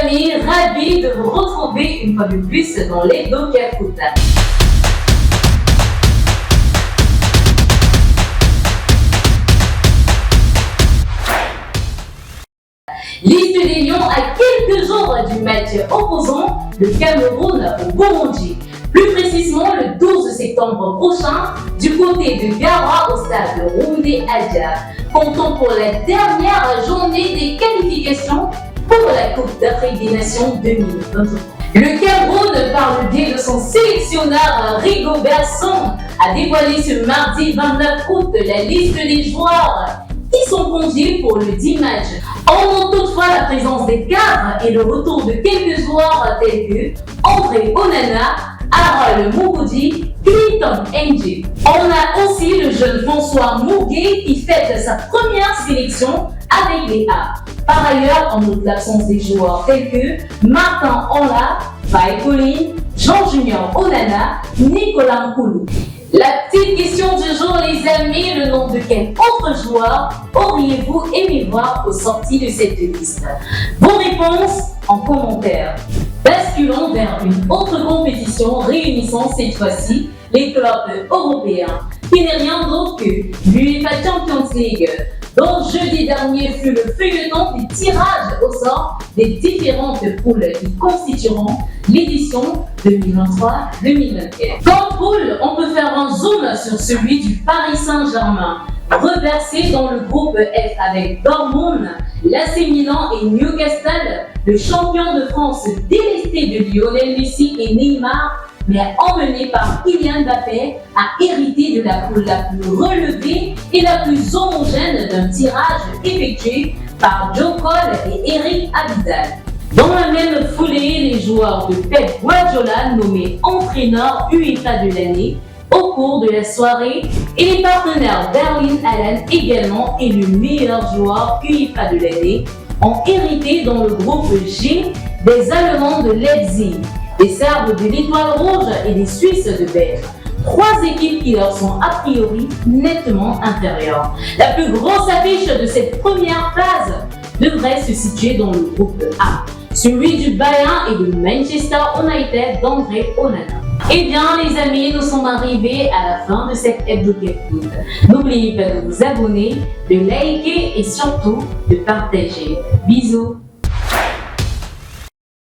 amis, ravi de vous retrouver une fois de plus dans l'Hebdo Cap Foot. Liste des Lions à quelques jours du match opposant le Cameroun au Burundi. Plus précisément le 12 septembre prochain du côté de Garoua au stade Roundé Adja. Comptons pour la dernière journée des qualifications pour la Coupe d'Afrique des Nations 2023. Le Cameroun, par le biais de son sélectionneur Rigobert Song, a dévoilé ce mardi 29 août la liste des joueurs qui sont conviés pour le 10 matchs. On note toutefois la présence des cadres et le retour de quelques joueurs tels que André Onana, Harold Moukoudi, Clinton Ng. On a aussi le jeune François Mouguet qui fête sa première sélection avec les A. Par ailleurs, on note l'absence des joueurs tels que Martin Onla, Faye Colline, Jean-Junior Onana, Nicolas Nkoulou. La petite question du jour, les amis, le nom de quel autre joueur auriez-vous aimé voir au sorti de cette liste? Vos réponses en commentaire. Basculons vers une autre compétition réunissant cette fois-ci les clubs européens, qui n'est rien d'autre que l'UEFA Champions League, dont jeudi dernier fut le feuilleton du tirage au sort des différentes poules qui constitueront l'édition 2023-2024. Comme poule, on peut faire un zoom sur celui du Paris Saint-Germain, reversé dans le groupe F avec Dortmund, l'AC Milan et Newcastle, le champion de France délesté de Lionel Messi et Neymar, mais emmené par Kylian Mbappé, a hérité de la poule la plus relevée et la plus homogène d'un tirage effectué par Joe Cole et Eric Abidal. Dans la même foulée, les joueurs de Pep Guardiola nommés entraîneur UEFA de l'année au cours de la soirée et les partenaires Erling Haaland également élus meilleur joueur UEFA de l'année ont hérité dans le groupe G des Allemands de Leipzig, des Serbes de l'Étoile Rouge et des Suisses de Berne. Trois équipes qui leur sont a priori nettement inférieures. La plus grosse affiche de cette première phase devrait se situer dans le groupe A, celui du Bayern et de Manchester United d'André Onana. Eh bien les amis, nous sommes arrivés à la fin de cette Hebdo Cap Foot. N'oubliez pas de vous abonner, de liker et surtout de partager. Bisous.